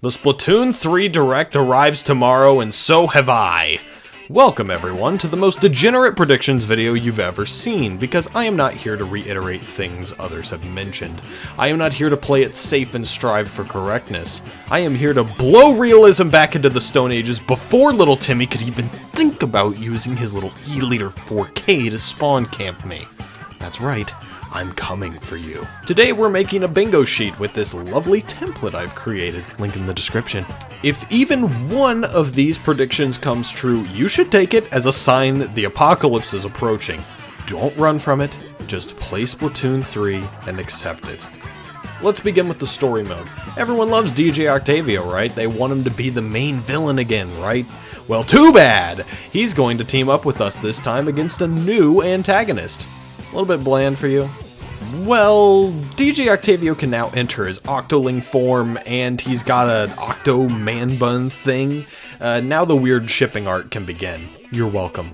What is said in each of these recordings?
The Splatoon 3 Direct arrives tomorrow, and so have I. Welcome everyone to the most degenerate predictions video you've ever seen, because I am not here to reiterate things others have mentioned. I am not here to play it safe and strive for correctness. I am here to blow realism back into the Stone Ages before little Timmy could even think about using his little E-liter 4K to spawn camp me. That's right. I'm coming for you. Today we're making a bingo sheet with this lovely template I've created. Link in the description. If even one of these predictions comes true, you should take it as a sign the apocalypse is approaching. Don't run from it, just play Splatoon 3 and accept it. Let's begin with the story mode. Everyone loves DJ Octavio, right? They want him to be the main villain again, right? Well, too bad! He's going to team up with us this time against a new antagonist. A little bit bland for you? Well, DJ Octavio can now enter his Octoling form, and he's got an Octo Man Bun thing. Now the weird shipping art can begin. You're welcome.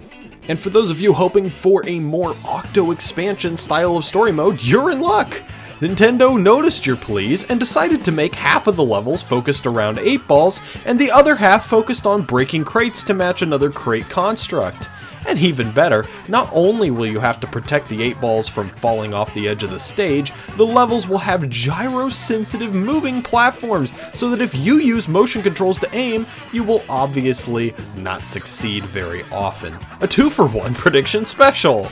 And for those of you hoping for a more Octo expansion style of story mode, you're in luck! Nintendo noticed your pleas and decided to make half of the levels focused around 8 balls, and the other half focused on breaking crates to match another crate construct. And even better, not only will you have to protect the 8 balls from falling off the edge of the stage, the levels will have gyro-sensitive moving platforms, so that if you use motion controls to aim, you will obviously not succeed very often. A 2-for-1 prediction special!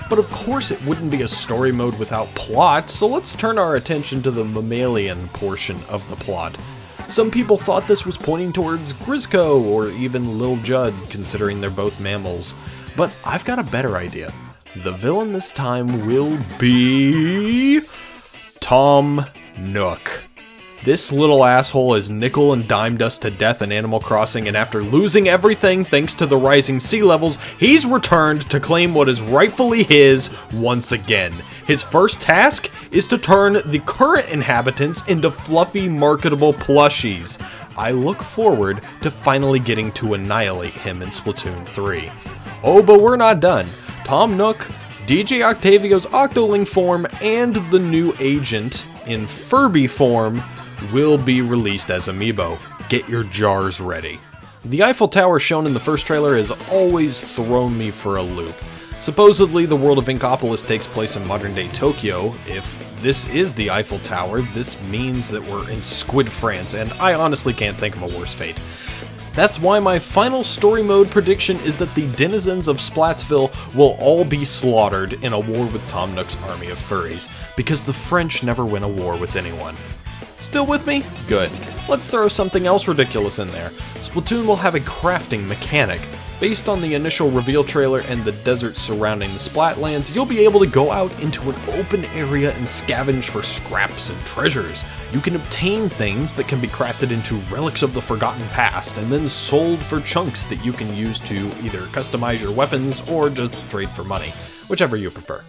But of course it wouldn't be a story mode without plot, so let's turn our attention to the mammalian portion of the plot. Some people thought this was pointing towards Grizzco or even Lil Judd, considering they're both mammals. But I've got a better idea. The villain this time will be Tom Nook. This little asshole is nickel and dimed us to death in Animal Crossing, and after losing everything thanks to the rising sea levels, he's returned to claim what is rightfully his once again. His first task is to turn the current inhabitants into fluffy, marketable plushies. I look forward to finally getting to annihilate him in Splatoon 3. Oh, but we're not done. Tom Nook, DJ Octavio's Octoling form, and the new agent in Furby form will be released as amiibo. Get your jars ready. The Eiffel Tower shown in the first trailer has always thrown me for a loop. Supposedly, the world of Inkopolis takes place in modern-day Tokyo. If this is the Eiffel Tower, this means that we're in Squid France, and I honestly can't think of a worse fate. That's why my final story mode prediction is that the denizens of Splatsville will all be slaughtered in a war with Tom Nook's army of furries, because the French never win a war with anyone. Still with me? Good. Let's throw something else ridiculous in there. Splatoon will have a crafting mechanic. Based on the initial reveal trailer and the desert surrounding the Splatlands, you'll be able to go out into an open area and scavenge for scraps and treasures. You can obtain things that can be crafted into relics of the forgotten past and then sold for chunks that you can use to either customize your weapons or just trade for money, whichever you prefer.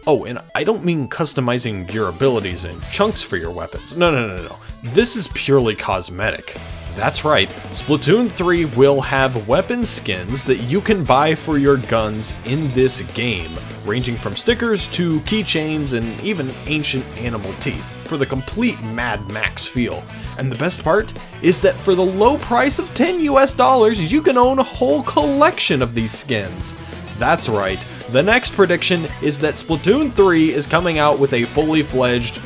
Oh, and I don't mean customizing your abilities in chunks for your weapons. No. This is purely cosmetic. That's right, Splatoon 3 will have weapon skins that you can buy for your guns in this game, ranging from stickers to keychains and even ancient animal teeth, for the complete Mad Max feel. And the best part is that for the low price of $10 US, you can own a whole collection of these skins. That's right, the next prediction is that Splatoon 3 is coming out with a fully fledged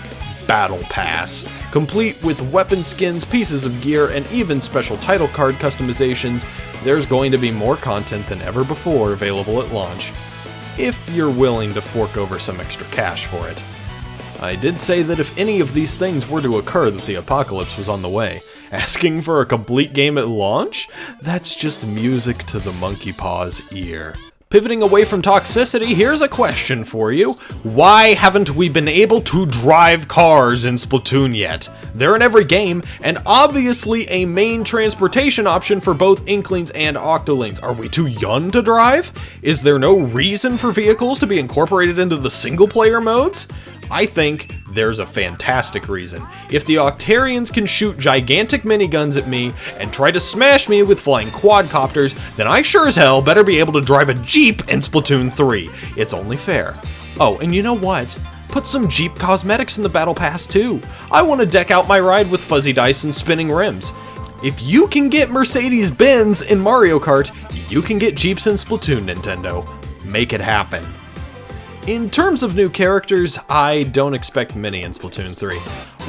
Battle Pass, complete with weapon skins, pieces of gear, and even special title card customizations. There's going to be more content than ever before available at launch, if you're willing to fork over some extra cash for it. I did say that if any of these things were to occur, that the apocalypse was on the way. Asking for a complete game at launch? That's just music to the monkey paw's ear. Pivoting away from toxicity, here's a question for you. Why haven't we been able to drive cars in Splatoon yet? They're in every game, and obviously a main transportation option for both Inklings and Octolings. Are we too young to drive? Is there no reason for vehicles to be incorporated into the single-player modes? I think there's a fantastic reason. If the Octarians can shoot gigantic miniguns at me and try to smash me with flying quadcopters, then I sure as hell better be able to drive a Jeep in Splatoon 3. It's only fair. Oh, and you know what? Put some Jeep cosmetics in the Battle Pass too. I want to deck out my ride with fuzzy dice and spinning rims. If you can get Mercedes-Benz in Mario Kart, you can get Jeeps in Splatoon, Nintendo. Make it happen. In terms of new characters, I don't expect many in Splatoon 3.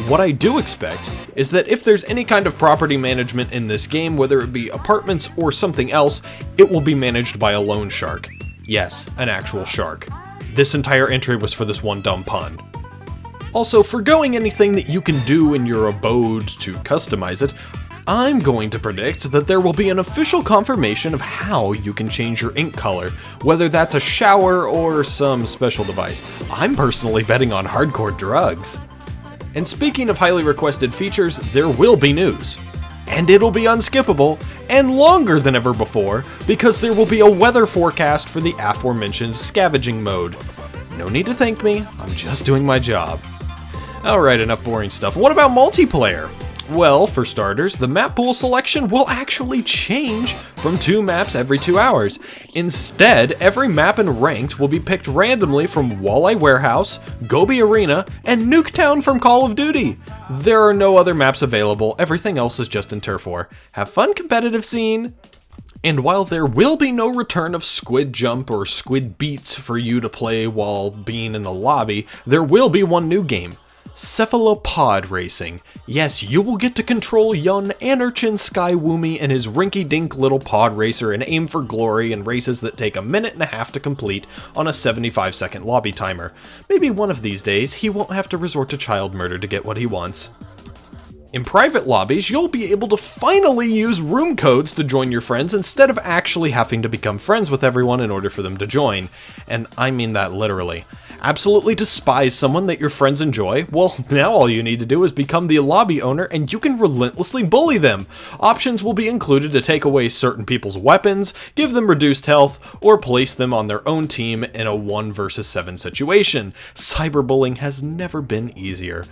What I do expect is that if there's any kind of property management in this game, whether it be apartments or something else, it will be managed by a loan shark. Yes, an actual shark. This entire entry was for this one dumb pun. Also, forgoing anything that you can do in your abode to customize it, I'm going to predict that there will be an official confirmation of how you can change your ink color, whether that's a shower or some special device. I'm personally betting on hardcore drugs. And speaking of highly requested features, there will be news. And it'll be unskippable, and longer than ever before, because there will be a weather forecast for the aforementioned scavenging mode. No need to thank me, I'm just doing my job. Alright, enough boring stuff. What about multiplayer? Well, for starters, the map pool selection will actually change from 2 maps every 2 hours. Instead, every map in Ranked will be picked randomly from Walleye Warehouse, Gobi Arena, and Nuketown from Call of Duty. There are no other maps available, everything else is just in Turf War. Have fun, competitive scene! And while there will be no return of Squid Jump or Squid Beats for you to play while being in the lobby, there will be one new game. Cephalopod Racing. Yes, you will get to control young Anarchin Skywoomy and his rinky-dink little pod racer and aim for glory in races that take 1.5 minutes to complete on a 75-second lobby timer. Maybe one of these days, he won't have to resort to child murder to get what he wants. In private lobbies, you'll be able to finally use room codes to join your friends instead of actually having to become friends with everyone in order for them to join. And I mean that literally. Absolutely despise someone that your friends enjoy? Well, now all you need to do is become the lobby owner and you can relentlessly bully them. Options will be included to take away certain people's weapons, give them reduced health, or place them on their own team in a 1 versus 7 situation. Cyberbullying has never been easier.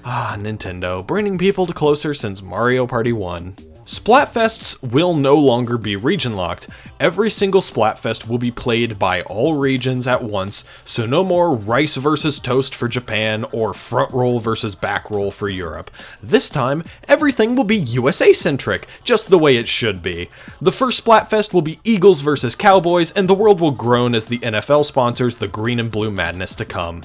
Ah, Nintendo, bringing people closer since Mario Party 1. Splatfests will no longer be region-locked. Every single Splatfest will be played by all regions at once, so no more rice versus toast for Japan or front roll versus back roll for Europe. This time, everything will be USA-centric, just the way it should be. The first Splatfest will be Eagles versus Cowboys, and the world will groan as the NFL sponsors the green and blue madness to come.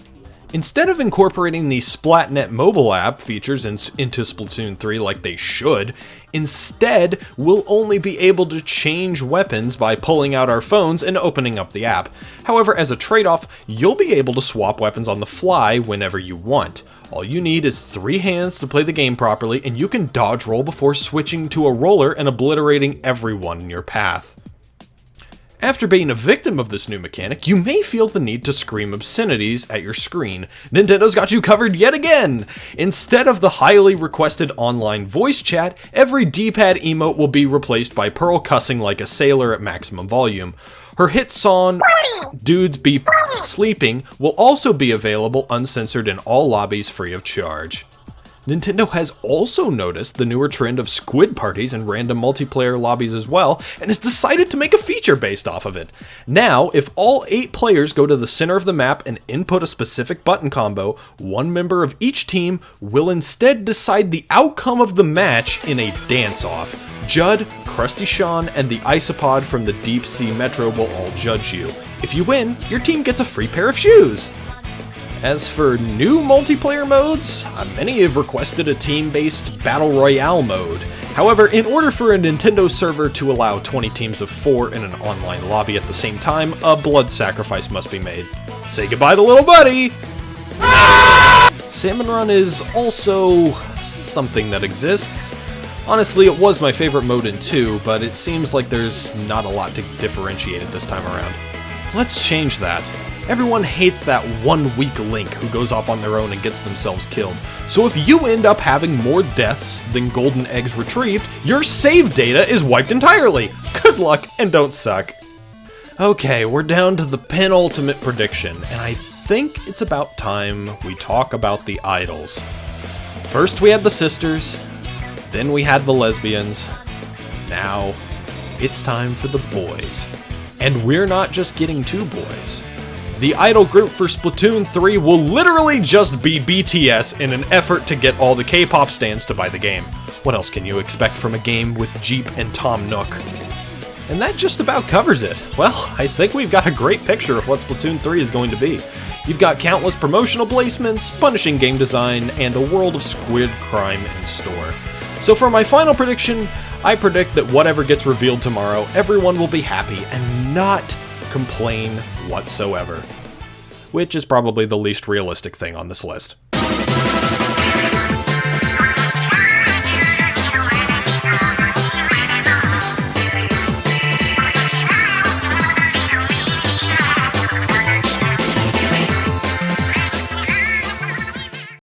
Instead of incorporating the Splatnet mobile app features into Splatoon 3 like they should, instead we'll only be able to change weapons by pulling out our phones and opening up the app. However, as a trade-off, you'll be able to swap weapons on the fly whenever you want. All you need is 3 hands to play the game properly, and you can dodge roll before switching to a roller and obliterating everyone in your path. After being a victim of this new mechanic, you may feel the need to scream obscenities at your screen. Nintendo's got you covered yet again! Instead of the highly requested online voice chat, every D-pad emote will be replaced by Pearl cussing like a sailor at maximum volume. Her hit song, Dudes Be Sleeping, will also be available uncensored in all lobbies free of charge. Nintendo has also noticed the newer trend of squid parties in random multiplayer lobbies as well, and has decided to make a feature based off of it. Now, if all 8 players go to the center of the map and input a specific button combo, one member of each team will instead decide the outcome of the match in a dance-off. Judd, Krusty Sean, and the Isopod from the Deep Sea Metro will all judge you. If you win, your team gets a free pair of shoes. As for new multiplayer modes, many have requested a team-based Battle Royale mode. However, in order for a Nintendo server to allow 20 teams of 4 in an online lobby at the same time, a blood sacrifice must be made. Say goodbye to little buddy! Salmon Run is also something that exists. Honestly, it was my favorite mode in 2, but it seems like there's not a lot to differentiate it this time around. Let's change that. Everyone hates that one weak link who goes off on their own and gets themselves killed. So if you end up having more deaths than golden eggs retrieved, your save data is wiped entirely. Good luck and don't suck. Okay, we're down to the penultimate prediction, and I think it's about time we talk about the idols. First we had the sisters, then we had the lesbians. Now, it's time for the boys. And we're not just getting 2 boys. The idol group for Splatoon 3 will literally just be BTS in an effort to get all the K-pop stans to buy the game. What else can you expect from a game with Jeep and Tom Nook? And that just about covers it. Well, I think we've got a great picture of what Splatoon 3 is going to be. You've got countless promotional placements, punishing game design, and a world of squid crime in store. So for my final prediction, I predict that whatever gets revealed tomorrow, everyone will be happy and not complain whatsoever. Which is probably the least realistic thing on this list.